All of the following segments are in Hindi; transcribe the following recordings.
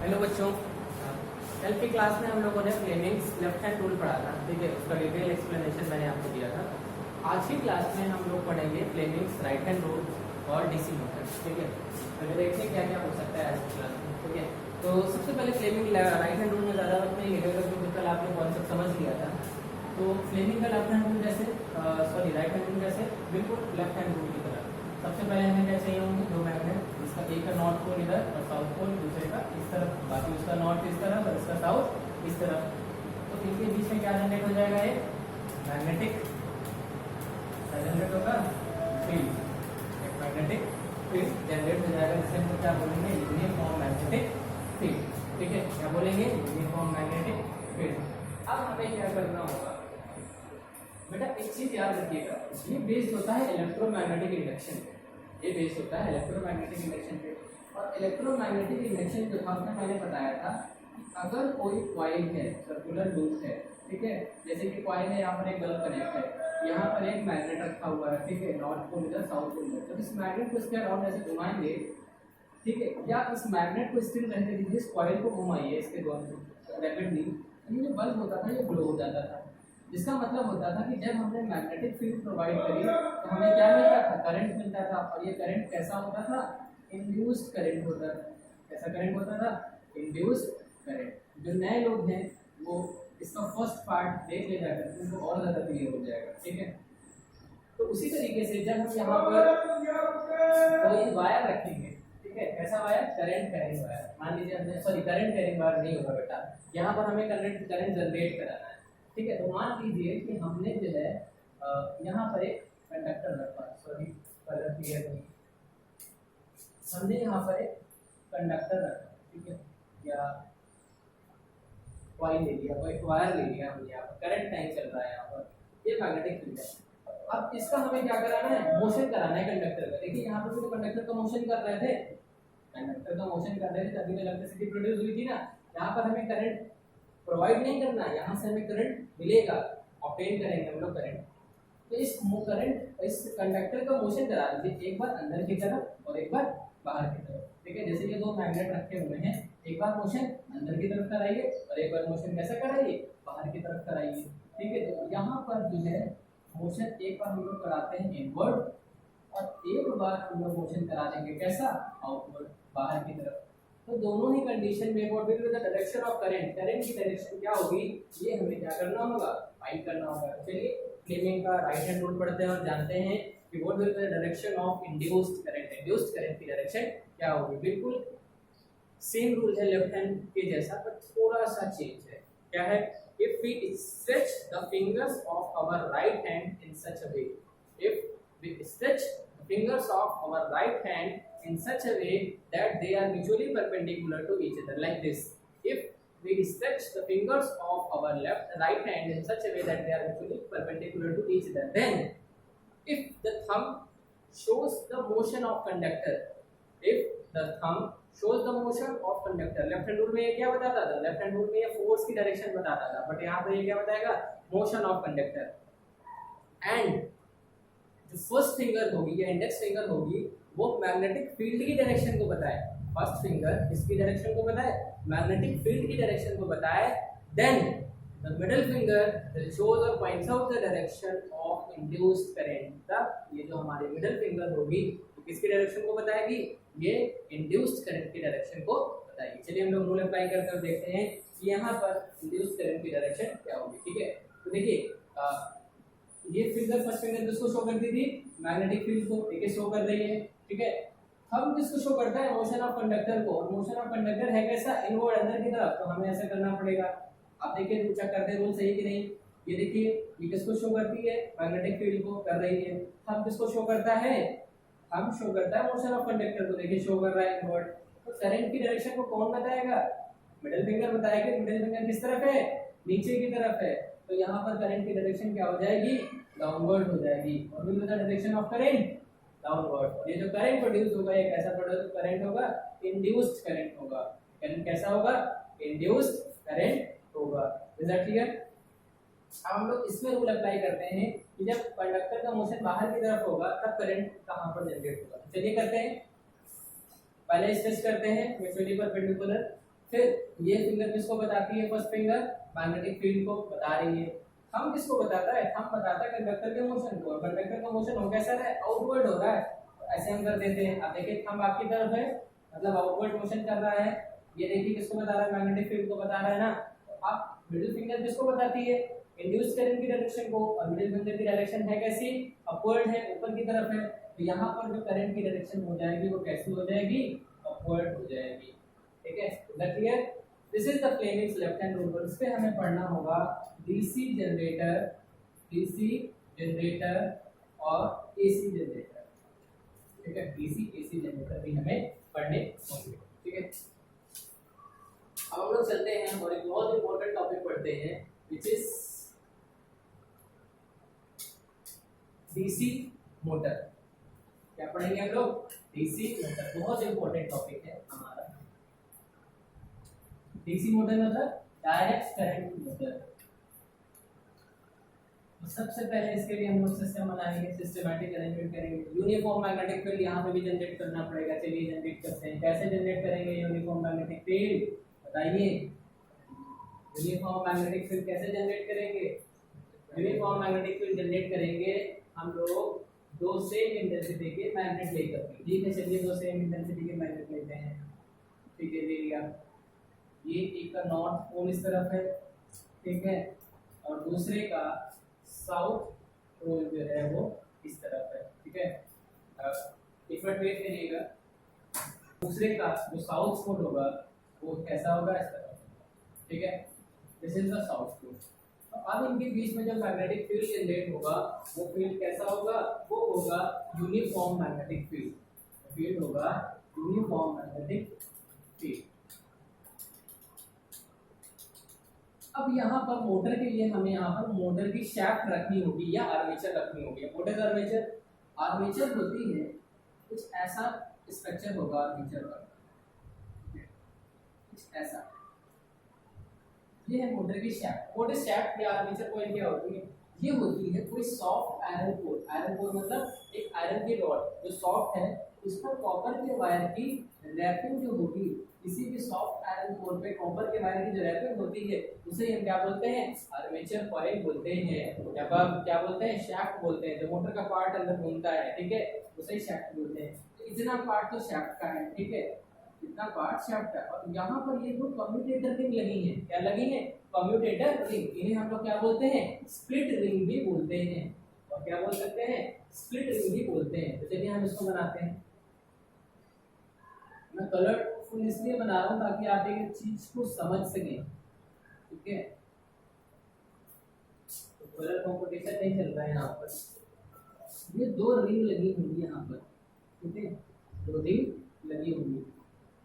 हेलो बच्चों, कल की क्लास में हम लोगों ने फ्लेमिंग्स लेफ्ट हैंड रूल पढ़ा था। ठीक है, उसका डिटेल एक्सप्लेनेशन मैंने आपको दिया था। आज की क्लास में हम लोग पढ़ेंगे फ्लेमिंग्स राइट हैंड रूल और डीसी मोटर। ठीक है, तो देखते हैं क्या क्या हो सकता है आज की क्लास में। ठीक है, तो सबसे पहले फ्लेमिंग राइट हैंड रूल में ज़्यादा वक्त नहीं लगेगा क्योंकि कल आपने कॉन्सेप्ट समझ लिया था। तो फ्लेमिंग का लेफ्ट हैंड रूल जैसे राइट हैंड रूल जैसे बिल्कुल लेफ्ट हैंड रूल की तरह। सबसे पहले हमें क्या चाहिए होंगे, दो मैग्नेट, इसका एक का नॉर्थ पोल इधर और साउथ पोल दूसरे का इस तरफ, बाकी उसका नॉर्थ इस तरफ और इसका साउथ इस तरफ। तो इनके बीच में क्या जनरेट हो जाएगा, एक मैग्नेटिक जनरेट होगा फील्ड, एक मैग्नेटिक फील्ड जनरेट हो जाएगा जिसे हम क्या बोलेंगे, यूनिफॉर्म मैग्नेटिक फील्ड। ठीक है, क्या बोलेंगे, यूनिफॉर्म मैग्नेटिक फील्ड। अब हमें क्या करना होगा बेटा, एक चीज याद रखिएगा, ये बेस्ड होता है इलेक्ट्रोमैग्नेटिक इंडक्शन पे। ये बेस्ड होता है इलेक्ट्रोमैग्नेटिक इंडक्शन पे। और इलेक्ट्रोमैग्नेटिक इंडक्शन जो था उसमें मैंने बताया था कि अगर कोई कॉइल है, सर्कुलर लूप है, ठीक है, जैसे कि कॉइल है, यहाँ पर एक बल्ब कनेक्ट है, यहाँ पर एक मैग्नेट रखा हुआ है, ठीक है, नॉर्थ पोल इधर साउथ पोल इधर। तो इस मैग्नेट को इसके अराउंड ऐसे घुमाएंगे, ठीक है, या इस मैग्नेट को स्टिल रहने दीजिए, इस कॉइल को घुमाइए इसके द्वारा रैपिडली, ये जो बल्ब होता था ये ग्लो हो जाता था। जिसका मतलब होता था कि जब हमने मैग्नेटिक फील्ड प्रोवाइड करी तो हमें क्या मिलता था, करंट मिलता था। और ये करंट कैसा होता था, इंड्यूस्ड करंट होता था। कैसा करंट होता था, इंड्यूस्ड करंट। जो नए लोग हैं वो इसका फर्स्ट पार्ट देख ले जाकर उनको और ज़्यादा क्लियर हो जाएगा। ठीक है, तो उसी तरीके से जब हम यहाँ पर कोई वायर रखेंगे, ठीक है, कैसा वायर, करंट कैरिंग वायर, मान लीजिए हमने करंट कैरिंग वायर नहीं होगा बेटा, यहाँ पर हमें करंट जनरेट कराना है। ठीक है, तो मान लीजिए कि हमने जो है यहाँ पर एक कंडक्टर रखा, कलर क्लियर नहीं, हमने यहाँ पर एक कंडक्टर रखा, ठीक है, या कॉइल ले लिया, कोई वायर ले लिया हमने, यहाँ पर करंट नहीं चल रहा है, यहाँ पर ये मैग्नेटिक फील्ड है। अब इसका हमें क्या कराना है, मोशन कराना है कंडक्टर का। देखिए यहाँ पर तो कंडक्टर का मोशन कर रहे थे, कंडक्टर का मोशन कर रहे थे तभी तो इलेक्ट्रिसिटी प्रोड्यूस हुई थी ना। यहाँ पर हमें करंट प्रोवाइड नहीं करना है, यहाँ से हमें करंट मिलेगा, ऑब्टेन करेंगे हम लोग करंट। तो इस करंट, इस कंडक्टर का मोशन करा दीजिए, एक बार अंदर की तरफ और एक बार बाहर की तरफ। ठीक है, जैसे ये दो मैग्नेट रखे हुए हैं, एक बार मोशन अंदर की तरफ कराइए और एक बार मोशन कैसा कराइए, बाहर की तरफ कराइए। ठीक है, तो यहाँ पर जो है मोशन एक बार हम लोग कराते हैं इनवर्ड और एक बार हम लोग मोशन करा देंगे कैसा, आउटवर्ड, बाहर की तरफ। तो दोनों ही कंडीशन में what will be the direction of current, current की डायरेक्शन क्या होगी, ये हमें क्या करना होगा, फाइंड करना होगा। चलिए फ्लेमिंग का राइट हैंड रूल पढ़ते हैं और जानते हैं कि what will be the direction of induced current. Induced current की डायरेक्शन क्या होगी, बिल्कुल सेम रूल है लेफ्ट हैंड के जैसा, पर थोड़ा सा चेंज है। क्या है, if we stretch the fingers of our right hand in such a way, if we stretch the fingers of our right hand in such a way that they are mutually perpendicular to each other, like this. If we stretch the fingers of our right hand in such a way that they are mutually perpendicular to each other, then if the thumb shows the motion of conductor, if the thumb shows the motion of conductor, left hand rule में ये क्या बताता था, लेफ्ट हैंड रूल में ये फोर्स की डायरेक्शन बताता था, बट यहाँ पर ये क्या बताएगा, मोशन ऑफ कंडक्टर। एंड जो फर्स्ट फिंगर होगी या इंडेक्स फिंगर होगी वो मैग्नेटिक फील्ड की डायरेक्शन को बताए, फर्स्ट फिंगर इसकी डायरेक्शन को बताए, मैग्नेटिक फील्ड की डायरेक्शन को बताए, then the middle finger shows और points out the direction of induced current. तब ये जो हमारी मिडिल फिंगर होगी तो किसकी डायरेक्शन को बताएगी, ये इंड्यूस्ड करंट की डायरेक्शन को बताएगी। चलिए हम लोग रूल अप्लाई करके देखते हैं कि यहाँ पर इंड्यूस्ड करंट की डायरेक्शन क्या होगी। ठीक है, तो देखिए ये फिंगर फर्स्ट फिंगर किसको शो करती थी, मैग्नेटिक फील्ड को, ठीक है, शो कर रही है। ठीक है, हम किसको शो करता है, मोशन ऑफ कंडक्टर को, और मोशन ऑफ कंडक्टर है कैसा, इनवर्ड, अंदर की तरफ, तो हमें ऐसा करना पड़ेगा। अब देखिए चेक करते हैं रूल सही कि नहीं। ये देखिए ये किसको शो करती है, मैग्नेटिक फील्ड को कर रही है। हम किसको शो करता है, हम शो करता है मोशन ऑफ कंडक्टर को, देखिए शो कर रहा है इनवर्ड। तो करंट की डायरेक्शन को कौन बताएगा, मिडिल फिंगर बताएगा। मिडिल फिंगर किस तरफ है, नीचे की तरफ है, तो यहाँ पर करंट की डायरेक्शन क्या हो जाएगी, डाउनवर्ड हो जाएगी। और will be the direction of current, downward. ये जो करंट प्रोड्यूस होगा ये कैसा करंट होगा, इंड्यूस्ड करंट होगा। करंट कैसा होगा, इंड्यूस्ड करंट होगा। Is that clear. अब हम लोग इसमें रूल अप्लाई करते हैं कि जब कंडक्टर का मोशन बाहर की तरफ होगा तब करंट कहाँ पर जनरेट होगा। चलिए करते हैं, पहले स्ट्रेच करते हैं म्यूचुअली परपेंडिकुलर फिर ये फिंगर किसको बताती है, फर्स्ट फिंगर मैग्नेटिक फील्ड को बता रही है। थंब किसको बताता है, थंब बताता है कंडक्टर के मोशन को। कंडक्टर का मोशन हो कैसा रहा है, आउटवर्ड हो रहा है, ऐसे हम कर देते हैं। अब देखिए थंब आपकी तरफ है मतलब आउटवर्ड मोशन कर रहा है। ये देखिए किसको बता रहा है, मैग्नेटिक फील्ड को बता रहा है ना। अब मिडिल फिंगर किसको बताती है, इंड्यूस करंट की डायरेक्शन को। और मिडिल फिंगर की डायरेक्शन है कैसी, अपवर्ड है, ऊपर की तरफ है। तो यहाँ पर जो करंट की डायरेक्शन हो जाएगी वो कैसी हो जाएगी, अपवर्ड हो जाएगी। ठीक है, clear. This is the Fleming's left hand rule. इस पे हमें पढ़ना होगा डीसी जनरेटर और एसी जनरेटर। ठीक है, डीसी एसी जनरेटर भी हमें पढ़ने होंगे। ठीक है, अब हम लोग चलते हैं और एक बहुत इंपॉर्टेंट टॉपिक पढ़ते हैं व्हिच इज डीसी मोटर। क्या पढ़ेंगे हम लोग, डीसी मोटर। बहुत इंपॉर्टेंट टॉपिक है हमारा। डीसी मोटर मतलब डायरेक्ट करंट मोटर। तो सबसे पहले इसके लिए हम लोग सिस्टम बनाएंगे, सिस्टमैटिक अरेंजमेंट करेंगे। यूनिफॉर्म मैग्नेटिक फील्ड यहाँ पे भी जनरेट करना पड़ेगा। चलिए जनरेट करते हैं। कैसे जनरेट करेंगे यूनिफॉर्म मैग्नेटिक फील्ड, बताइए। यूनिफॉर्म मैग्नेटिक फील्ड कैसे जनरेट करेंगे, यूनिफॉर्म मैग्नेटिक फील्ड जनरेट करेंगे हम लोग दो सेम इंटेंसिटी के मैग्नेट लेकर के। ठीक है, चलिए दो सेम इंटेंसिटी के मैग्नेट लेते हैं। ठीक है, ले लिया। ये एक का नॉर्थ पोल इस तरफ है, ठीक है, और दूसरे का साउथ पोल जो है वो इस तरफ है। ठीक है, डिफरेंट वे करिएगा। दूसरे का जो साउथ पोल होगा वो कैसा होगा, इस तरफ। ठीक है, this is the south pole. तो अब इनके बीच में जो मैग्नेटिक फील्ड जनरेट होगा वो फील्ड कैसा होगा, वो होगा यूनिफॉर्म मैग्नेटिक फील्ड। फील्ड होगा यूनिफॉर्म मैग्नेटिक फील्ड। अब यहाँ पर मोटर के लिए हमें यहाँ पर मोटर की शैफ्ट रखनी होगी या आर्मेचर रखनी होगी। मोटर का आर्मेचर होती है कुछ ऐसा स्ट्रक्चर होगा आर्मेचर का, कुछ ऐसा। ये है मोटर की शैफ्ट। मोटर शैफ्ट या आर्मेचर कॉइल क्या होती है, ये होती है कोई soft iron core. Iron core मतलब एक आयरन की रॉड जो सॉफ्ट है, उस पर कॉपर के वायर की रैपिंग जो होगी, किसी भी सॉफ्ट आयरन कोर पे कॉपर के वायर की जो रैपिंग होती है उसे हम क्या बोलते हैं, आर्मेचर कॉइल बोलते हैं। या क्या बोलते हैं, शैफ्ट बोलते हैं। जो मोटर का पार्ट अंदर घूमता है, ठीक है, उसे शैफ्ट बोलते हैं। तो इतना पार्ट तो शैफ्ट का है, ठीक है, इतना पार्ट शैफ्ट है। और यहाँ पर ये दो कम्यूटेटर रिंग लगी है। क्या लगी है, कम्यूटेटर रिंग। इन्हें हम लोग क्या बोलते हैं, स्प्लिट रिंग भी बोलते हैं। और क्या बोल सकते हैं, स्प्लिट रिंग भी बोलते हैं। तो चलिए हम इसको बनाते हैं। मैं कलरफुल इसलिए बना रहा हूँ ताकि आप एक चीज को समझ सकें। ठीक है, तो कलर कॉम्पिटिशन नहीं चल रहा है यहाँ पर। ये दो रिंग लगी होंगी यहाँ पर, ठीक है, दो रिंग लगी होंगी।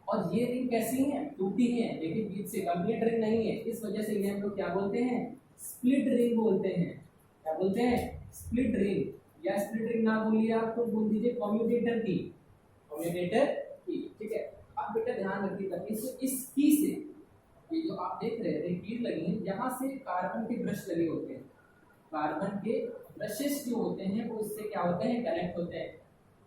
और ये रिंग कैसी है, टूटी है। देखिए बीच से कंप्लीट रिंग नहीं है, इस वजह से इन्हें हम लोग क्या बोलते हैं, स्प्लिट रिंग बोलते हैं। क्या बोलते हैं, स्प्लिट रिंग। या स्प्लिट रिंग ना बोलिए आप तो बोल दीजिए कम्यूटेटर की, कम्यूटेटर की। ठीक है, अब बेटा ध्यान रखिएगा, इस की से ये जो आप देख रहे थे कील लगी है, यहाँ से कार्बन के ब्रश लगे होते हैं। कार्बन के ब्रशेस जो होते हैं वो इससे क्या होते हैं, कनेक्ट होते हैं,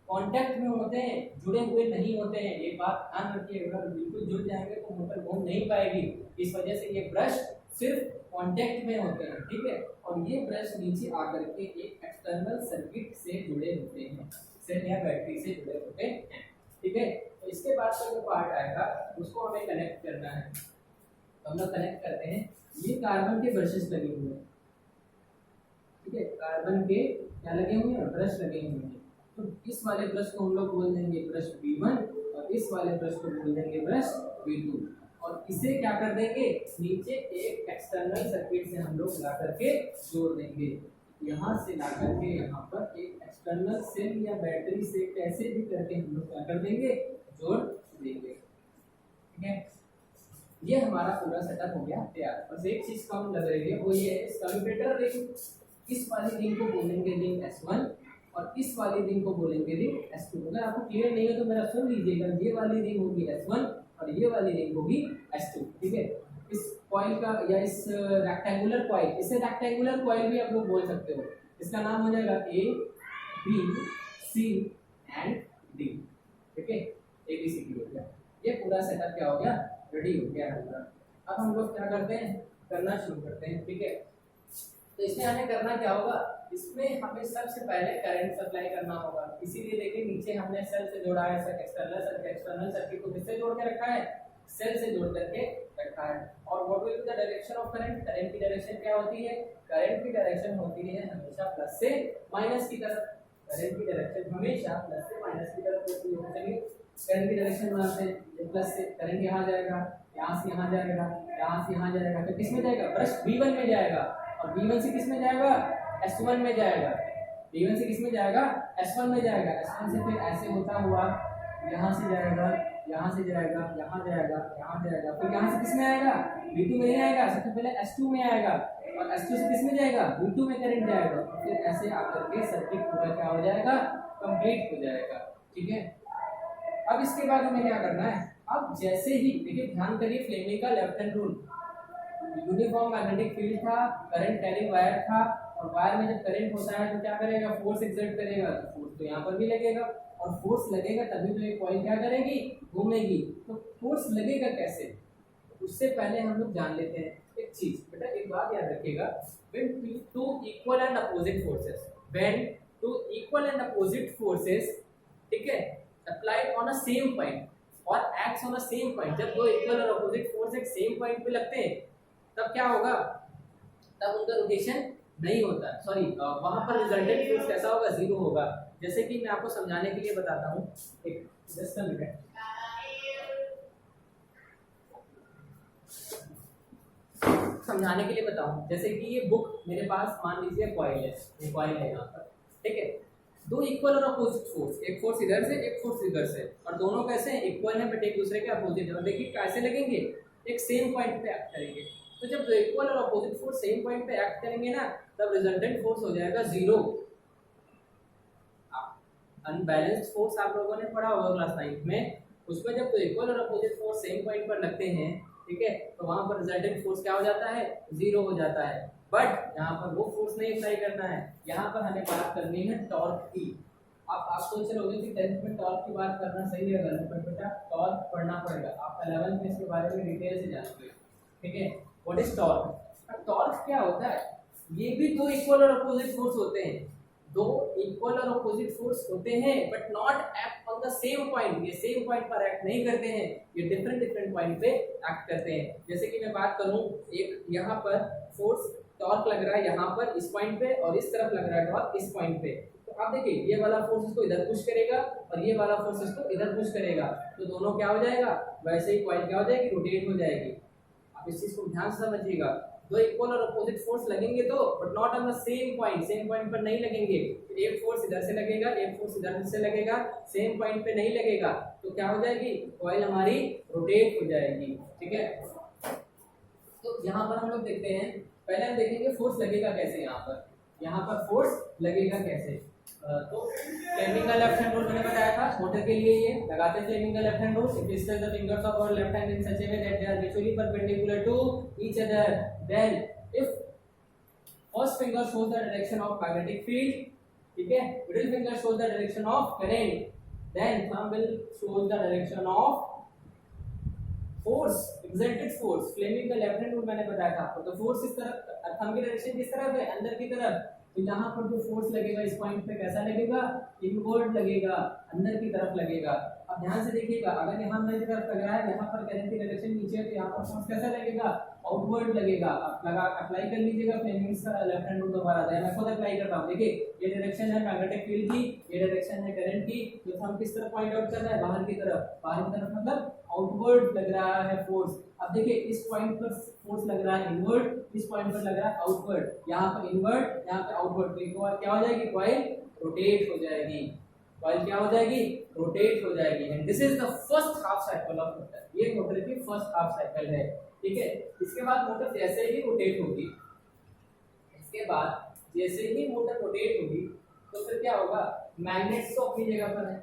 कांटेक्ट में होते हैं, जुड़े हुए नहीं होते हैं। ये बात ध्यान रखिए, अगर बिल्कुल जुड़ जाएंगे तो मोटर घूम नहीं पाएगी। इस वजह से ये ब्रश सिर्फ कांटेक्ट में होते हैं। ठीक है, और ये ब्रश नीचे आकर के एक एक्सटर्नल सर्किट से जुड़े होते हैं, सेल या बैटरी से जुड़े होते हैं। ठीक है, तो इसके बाद का जो पार्ट आएगा उसको हमें कनेक्ट करना है। तो हम लोग कनेक्ट करते हैं। ये कार्बन के ब्रशेस लगे हुए हैं, ठीक है, कार्बन के क्या लगे हुए हैं, ब्रश लगे हुए हैं। तो इस वाले ब्रश को हम लोग बोल देंगे ब्रश B1 और इस वाले ब्रश को बोल देंगे ब्रश B2। और इसे क्या कर देंगे, नीचे एक एक्सटर्नल सर्किट से हम लोग ला करके जोड़ देंगे। यहाँ से ला करके यहाँ पर एक एक्सटर्नल सेल या बैटरी से कैसे भी करके हम लोग क्या कर देंगे, जोड़ देंगे। ठीक है, ये हमारा पूरा सेटअप हो गया तैयार। बस एक चीज कम लग रही है, वो ये है इस कम्यूटेटर रिंग, इस वाली रिंग को बोलेंगे रिंग S1 और इस वाली रिंग को बोलेंगे रिंग S2। अगर आपको क्लियर नहीं हो तो मेरा सुन लीजिएगा, ये वाली रिंग होगी S1 और ये वाली रिंग होगी S2। ठीक है, इस कॉइल का या इस रेक्टेंगुलर कॉइल, इसे रेक्टेंगुलर कॉइल भी आप लोग बोल सकते हो। इसका नाम हो जाएगा A B C and D। ठीक है, ABCD हो गया। ये पूरा सेटअप क्या हो गया, रेडी हो गया हमारा। अब हम लोग क्या करते हैं, करना शुरू करते हैं, ठीक है। तो इसमें हमें करना क्या होगा, इसमें हमें सबसे पहले करंट सप्लाई करना होगा। इसीलिए देखिए नीचे हमने सेल से जोड़ा है, एक्सटर्नल सर्किट को किससे जोड़ के रखा है, सेल से जोड़ करके रखा है। और what will be the direction of current, current की डायरेक्शन क्या होती है, करंट की डायरेक्शन होती है हमेशा प्लस से माइनस की तरफ। करंट की डायरेक्शन हमेशा प्लस से माइनस की तरफ होती है। चलिए करंट की डायरेक्शन बनाते हैं, प्लस से करंट यहाँ जाएगा, यहाँ से यहाँ जाएगा, यहाँ से यहाँ जाएगा, तो किस में जाएगा, ब्रश V1 में जाएगा, और V1 से किस में जाएगा, S1 में जाएगा। V1 से किस में जाएगा, S1 में जाएगा। S1 से फिर ऐसे होता हुआ यहाँ से जाएगा, यहाँ से जाएगा, यहाँ जाएगा, यहाँ जाएगा, फिर यहाँ से किस में आएगा, V2 में नहीं आएगा, सबसे पहले S2 में आएगा, और S2 से किस में जाएगा, V2 में करंट जाएगा, फिर ऐसे आकर के सर्किट पूरा क्या हो जाएगा, कंप्लीट हो जाएगा, ठीक है। अब इसके बाद हमें क्या करना है, अब जैसे ही देखिए ध्यान करिए फ्लेमिंग का left hand rule, uniform magnetic field था, करंट कैरिंग वायर था, और वायर में जब करंट होता है तो क्या करेगा, फोर्स एक्सर्ट करेगा, तो फोर्स तो यहाँ पर भी लगेगा, और फोर्स लगेगा तभी तो ये कॉइल क्या करेगी, घूमेगी। तो फोर्स लगेगा कैसे, उससे पहले हम लोग जान लेते हैं एक चीज। बेटा एक बात याद रखिएगा, when two equal and opposite forces, when two equal and opposite forces, ठीक है, applied on a same point और acts on a same point, जब दो इक्वल और अपोजिट फोर्स एक सेम पॉइंट पे लगते हैं तब क्या होगा, तब उनका रोटेशन नहीं होता, सॉरी वहां पर रिजल्टेंट फोर्स कैसा होगा, जीरो होगा। जैसे कि मैं आपको समझाने के लिए बताता हूँ, एक जस्ट अ मिनट, समझाने के लिए बताऊं, जैसे कि ये बुक मेरे पास मान लीजिए कॉइल है, ये कॉइल है यहाँ पर, ठीक है, दो इक्वल और अपोजिट फोर्स, एक फोर्स इधर से एक फोर्स इधर से, और दोनों कैसे हैं, इक्वल है बट एक दूसरे के अपोजिट है, और देखिए कैसे लगेंगे, एक सेम पॉइंट पे एक्ट करेंगे। तो जब दो इक्वल और अपोजिट फोर्स सेम पॉइंट पे एक्ट करेंगे ना, तब रिजल्टेंट फोर्स हो जाएगा जीरो। अनबैलेंस्ड फोर्स आप लोगों ने पढ़ा होगा क्लास 9 में, उसमें जब दो इक्वल और अपोजिट फोर्स सेम पॉइंट पर लगते हैं, ठीक है, तो वहां पर रिजल्टेंट फोर्स क्या हो जाता है, जीरो हो जाता है। बट यहाँ पर वो फोर्स नहीं अप्लाई करना है, यहाँ पर हमें बात करनी है टॉर्क की। आप सोच रहे होंगे कि 10th में टॉर्क की बात करना सही है गलत, बट बेटा टॉर्क पढ़ना पड़ेगा, आप 11th में इसके बारे में डिटेल से जानते हो, ठीक है। व्हाट इज टॉर्क, टॉर्क क्या होता है, ये भी दो इक्वल और अपोजिट फोर्स होते हैं, दो इक्वल और अपोजिट फोर्स होते हैं, but not act on the same point, ये सेम पॉइंट पर एक्ट नहीं करते हैं, ये डिफरेंट पॉइंट पे एक्ट करते हैं। जैसे कि मैं बात करूं, एक यहाँ पर फोर्स टॉर्क लग रहा है यहाँ पर इस पॉइंट पे, और इस तरफ लग रहा है टॉर्क इस पॉइंट पे, तो आप देखिए ये वाला फोर्स इसको इधर पुश करेगा और ये वाला फोर्स इसको इधर पुश करेगा, तो दोनों क्या हो जाएगा, वैसे ही कॉइल क्या हो जाएगी, रोटेट हो जाएगी। आप इस चीज को ध्यान से समझिएगा, दो इक्वल और अपोजिट फोर्स लगेंगे तो, but not on the same point पर नहीं लगेंगे। एक फोर्स इधर से लगेगा, एक फोर्स इधर से लगेगा, सेम पॉइंट पे नहीं लगेगा, तो क्या हो जाएगी, कॉइल हमारी रोटेट हो जाएगी, ठीक है। तो यहाँ पर हम लोग देखते हैं, पहले हम देखेंगे फोर्स लगेगा कैसे, यहाँ पर फोर्स लगेगा कैसे। तो फ्लेमिंग का लेफ्ट हैंड रूल मैंने बताया था, मोटर के लिए ये लगाते हैं फ्लेमिंग का left hand rule, if we stretch the fingers of our left hand in such a way that they are mutually perpendicular to each other, then if first finger shows the direction of magnetic field, ठीक है, middle finger shows the direction of current, then thumb will shows the direction of force, exerted force. Fleming का लेफ्ट हैंड रूल मैंने बताया था आपको, तो फोर्स इस तरफ, थंब की डायरेक्शन किस तरफ है, अंदर की तरफ, तो यहाँ पर जो फोर्स लगेगा इस पॉइंट पे कैसा लगेगा, इनवर्ड लगेगा, अंदर की तरफ लगेगा। अब ध्यान से देखिएगा, अगर यहाँ अंदर की तरफ लग रहा है, यहाँ पर करंट की डायरेक्शन नीचे है, तो यहाँ पर फोर्स कैसा लगेगा, आउटवर्ड लगेगा। अब लगा अप्लाई कर लीजिएगा फ्लेमिंग्स का लेफ्ट हैंड रूल दोबारा, मैं खुद अप्लाई करता हूँ। देखिए ये डायरेक्शन है मैग्नेटिक फील्ड की, ये डायरेक्शन है करंट की, तो हम किस तरफ पॉइंट आउट कर रहा है, बाहर की तरफ, मतलब आउटवर्ड लग रहा है फोर्स। अब देखिए इस पॉइंट पर फोर्स लग रहा है इनवर्ड, इस पॉइंट पर लग रहा है आउटवर्ड, यहाँ पर इनवर्ड, यहाँ पे आउटवर्ड, तो क्या हो जाएगी, कॉइल रोटेट हो जाएगी, कॉइल क्या हो जाएगी, रोटेट हो जाएगी। And this is the first half cycle of motor, ये मोटर की फर्स्ट हाफ साइकिल है, ठीक है। इसके बाद मोटर जैसे ही रोटेट होगी, इसके बाद जैसे ही मोटर रोटेट होगी, तो फिर क्या होगा, मैग्नेट्स तो अपनी जगह पर है,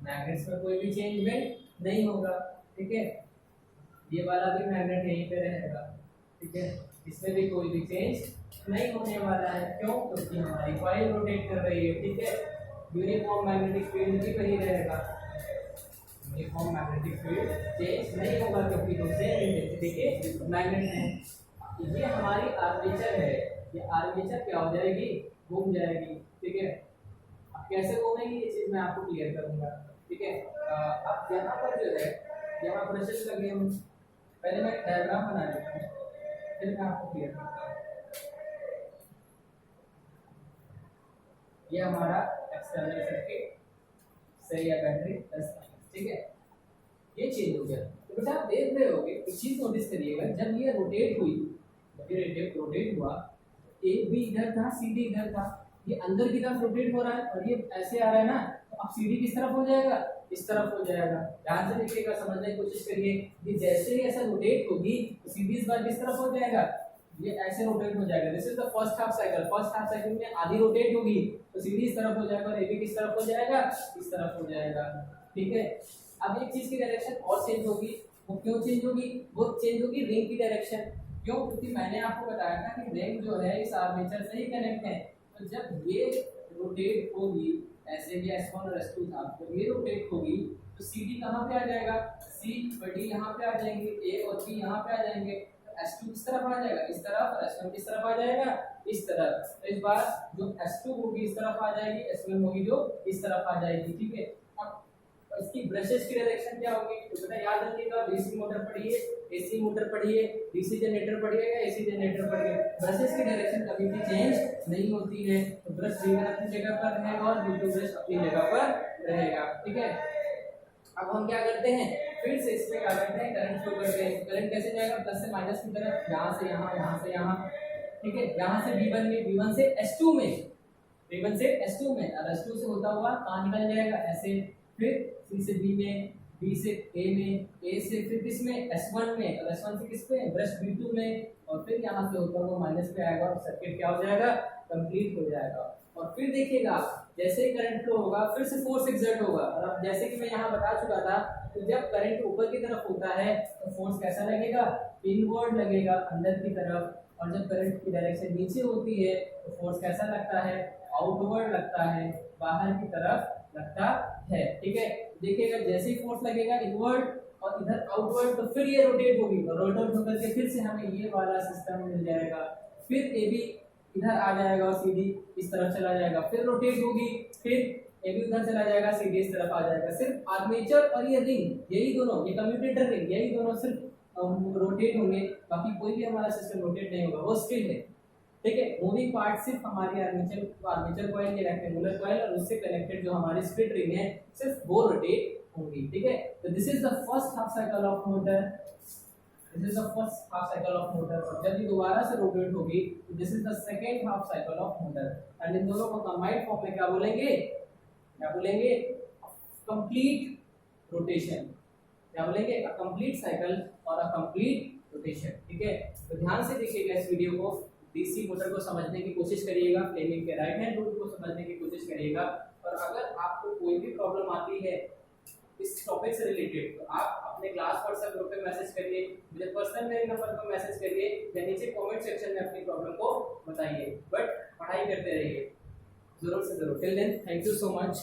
मैग्नेट्स में कोई भी चेंजमेंट नहीं होगा, ठीक है। ये वाला भी मैग्नेट यहीं पे रहेगा, ठीक है, इसमें भी कोई भी चेंज नहीं होने वाला है, क्यों, क्योंकि हमारी कॉइल रोटेट कर रही है, ठीक है। यूनिफॉर्म मैग्नेटिक फील्ड भी वही रहेगा, यूनिफॉर्म मैग्नेटिक फील्ड चेंज नहीं होगा क्योंकि दो सेम इंटेंसिटी के मैग्नेट हैं। ये हमारी आर्मेचर है, ये आर्मेचर क्या हो जाएगी, घूम जाएगी, ठीक है। अब कैसे घूमेगी ये चीज मैं आपको क्लियर करूंगा, ठीक है। अब यहाँ पर जो है, यहाँ ब्रशेस लगे हैं, पहले मैं डायग्राम बना लेता हूँ फिर मैं आपको क्लियर करता हूँ। ये हमारा एक्सटर्नल सर्किट सही है, बैटरी 10, ठीक है। ये चेंज हो गया। तो बेटा आप देख रहे होगे एक चीज नोटिस करिएगा, जब ये रोटेट हुई, जब ये रोटेट हुआ, ए बी इधर था, सी डी इधर था, ये अंदर की तरफ रोटेट हो रहा है और ये ऐसे आ रहा है ना, तो अब सी डी किस तरफ हो जाएगा, इस तरफ हो जाएगा। ध्यान से देखिएगा, समझने की कोशिश करिए कि जैसे ही ऐसा रोटेट होगी तो सी डी इस बार किस तरफ हो जाएगा, ये ऐसे रोटेट हो जाएगा। This is the first half cycle. First half cycle में आधी रोटेट होगी तो सी डी इस तरफ हो जाएगा और ए बी किस तरफ हो जाएगा, इस तरफ हो जाएगा, ठीक है। अब एक चीज की डायरेक्शन और चेंज होगी, वो क्यों चेंज होगी, वो चेंज होगी रिंग की डायरेक्शन। क्यों, क्योंकि मैंने आपको बताया था कि रिंग जो है इस आर्मेचर से ही कनेक्ट है। तो जब ये रोटेट होगी, ऐसे भी S1 और S2 था, तो ये रोटेट होगी तो CD कहाँ पे आ जाएगा, C और D यहाँ पे आ जाएंगे, A और B यहाँ पे आ जाएंगे, तो S2 किस तरफ आ जाएगा, इस तरफ, और S1 किस तरफ आ जाएगा, इस तरफ। तो इस बार जो S2 होगी इस तरफ आ जाएगी, S1 होगी जो इस तरफ आ जाएगी, ठीक है। अब इसकी ब्रशेस की डायरेक्शन क्या होगी, तो बेटा याद रखिएगा, डीसी मोटर पढ़िए, एसी मोटर पढ़िए, डीसी जनरेटर पढ़िए या एसी जनरेटर पढ़िए, ब्रशेस की डायरेक्शन कभी भी चेंज नहीं होती है। तो ब्रश V1 अपनी जगह पर रहेगा और V2 ब्रश अपनी जगह पर रहेगा, ठीक है। अब हम क्या करते हैं, फिर से इसमें क्या करते हैं, करंट फ्लो करते हैं। करंट कैसे जाएगा, प्लस से माइनस की तरफ, यहाँ से यहाँ, यहाँ से यहाँ, ठीक है। यहाँ से V1 में, V1 से S2 में, V1 से S2 में, और S2 से होता हुआ कहाँ निकल जाएगा, ऐसे, फिर C से B में, B से A में, A से फिर किस में, S1 में, और S1 से किस पे, ब्रश V2 में, और फिर यहाँ से होता हुआ माइनस पे आएगा और सर्किट क्या हो जाएगा, कंप्लीट हो जाएगा। और फिर देखिएगा जैसे ही करंट फ्लो होगा फिर से फोर्स एक्सर्ट होगा, और अब जैसे कि मैं यहाँ बता चुका था, तो जब करंट ऊपर की तरफ होता है तो फोर्स कैसा लगेगा, इनवर्ड लगेगा, अंदर की तरफ, और जब करंट की डायरेक्शन नीचे होती है तो फोर्स कैसा लगता है, आउटवर्ड लगता है, बाहर की तरफ लगता है, ठीक है। देखिएगा जैसे ही फोर्स लगेगा इनवर्ड और इधर आउटवर्ड, तो फिर ये रोटेट होगी, और रोटेट होकर के फिर से हमें ये वाला सिस्टम मिल जाएगा। फिर ए बी इधर आ जाएगा और सी डी इस तरफ चला जाएगा, फिर रोटेट होगी, फिर ए बी उधर चला जाएगा, सी डी इस तरफ आ जाएगा। सिर्फ आर्मेचर और ये रिंग, यही दोनों, ये कम्यूटेटर रिंग, यही दोनों सिर्फ रोटेट होंगे, बाकी कोई भी हमारा सिस्टम रोटेट नहीं होगा, वो स्टिल है, ठीक है। मूविंग पार्ट सिर्फ हमारी आर्मेचर कॉइल के रेक्टेंगुलर कॉइल और उससे कनेक्टेड जो हमारी स्प्लिट रिंग है, सिर्फ वो रोटेट होंगी, ठीक है। तो this is the first half cycle of motor, this is the first half cycle of motor. जब ये दोबारा से रोटेट होगी तो this is the second half cycle of motor, and in दोनों को कंबाइंड फॉर्म में क्या बोलेंगे, क्या बोलेंगे, कंप्लीट रोटेशन, क्या बोलेंगे, अ कंप्लीट साइकिल और अ कंप्लीट रोटेशन, ठीक है। तो ध्यान से देखिएगा इस वीडियो को, डीसी मोटर को समझने की कोशिश करिएगा, फ्लेमिंग के राइट हैंड रूल को समझने की कोशिश करिएगा, और अगर आपको कोई भी प्रॉब्लम आती है इस टॉपिक से रिलेटेड तो आप अपने क्लास व्हाट्सएप ग्रुप पे मैसेज करिए, मुझे पर्सनल मेरे नंबर पर मैसेज करिए, या नीचे कमेंट सेक्शन में अपनी प्रॉब्लम को बताइए, बट पढ़ाई करते रहिए जरूर से जरूर। Till then thank you so much.